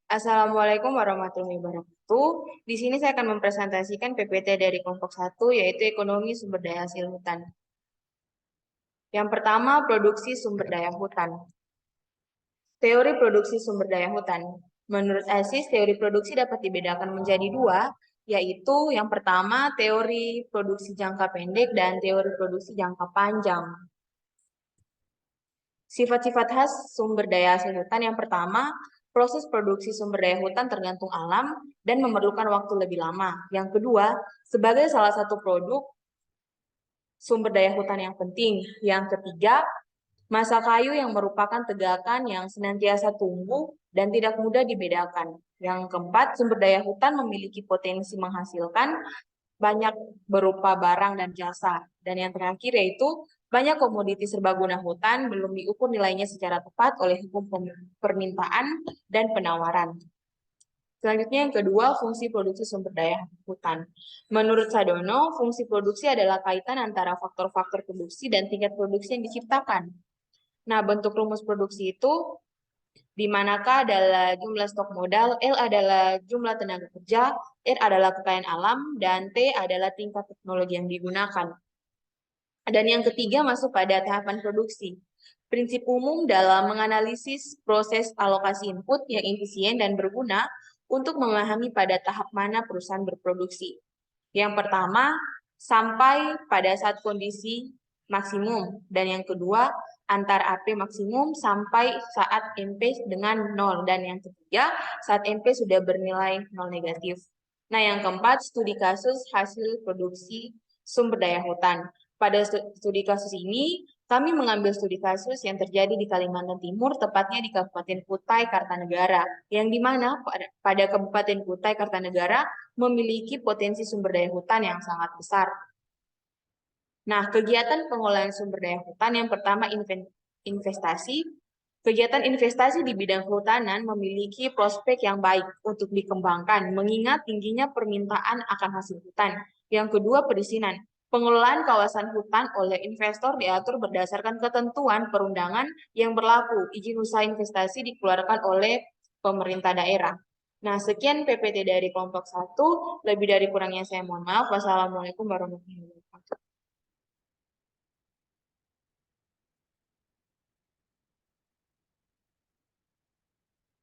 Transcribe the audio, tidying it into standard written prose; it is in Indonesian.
Assalamualaikum warahmatullahi wabarakatuh. Di sini saya akan mempresentasikan PPT dari kelompok 1, yaitu Ekonomi Sumber Daya Hasil Hutan. Yang pertama, produksi sumber daya hutan. Teori produksi sumber daya hutan. Menurut ASIS, teori produksi dapat dibedakan menjadi dua, yaitu yang pertama, teori produksi jangka pendek dan teori produksi jangka panjang. Sifat-sifat khas sumber daya hasil hutan yang pertama, proses produksi sumber daya hutan tergantung alam dan memerlukan waktu lebih lama. Yang kedua, sebagai salah satu produk sumber daya hutan yang penting. Yang ketiga, masa kayu yang merupakan tegakan yang senantiasa tumbuh dan tidak mudah dibedakan. Yang keempat, sumber daya hutan memiliki potensi menghasilkan banyak berupa barang dan jasa. Dan yang terakhir yaitu banyak komoditi serbaguna hutan belum diukur nilainya secara tepat oleh hukum permintaan dan penawaran. Selanjutnya yang kedua, fungsi produksi sumber daya hutan. Menurut Sadono, fungsi produksi adalah kaitan antara faktor-faktor produksi dan tingkat produksi yang diciptakan. Nah, bentuk rumus produksi itu di manakah adalah jumlah stok modal, L adalah jumlah tenaga kerja, R adalah kekayaan alam, dan T adalah tingkat teknologi yang digunakan. Dan yang ketiga masuk pada tahapan produksi. Prinsip umum dalam menganalisis proses alokasi input yang efisien dan berguna untuk memahami pada tahap mana perusahaan berproduksi. Yang pertama, sampai pada saat kondisi maksimum. Dan yang kedua, antar AP maksimum sampai saat MP dengan 0. Dan yang ketiga, saat MP sudah bernilai 0 negatif. Nah, yang keempat, studi kasus hasil produksi sumber daya hutan. Pada studi kasus ini, kami mengambil studi kasus yang terjadi di Kalimantan Timur, tepatnya di Kabupaten Kutai Kartanegara, yang di mana pada Kabupaten Kutai Kartanegara memiliki potensi sumber daya hutan yang sangat besar. Nah, kegiatan pengelolaan sumber daya hutan yang pertama investasi. Kegiatan investasi di bidang kehutanan memiliki prospek yang baik untuk dikembangkan, mengingat tingginya permintaan akan hasil hutan. Yang kedua, perizinan. Pengelolaan kawasan hutan oleh investor diatur berdasarkan ketentuan perundangan yang berlaku. Izin usaha investasi dikeluarkan oleh pemerintah daerah. Nah, sekian PPT dari kelompok 1. Lebih dari kurangnya saya mohon maaf. Wassalamualaikum warahmatullahi wabarakatuh.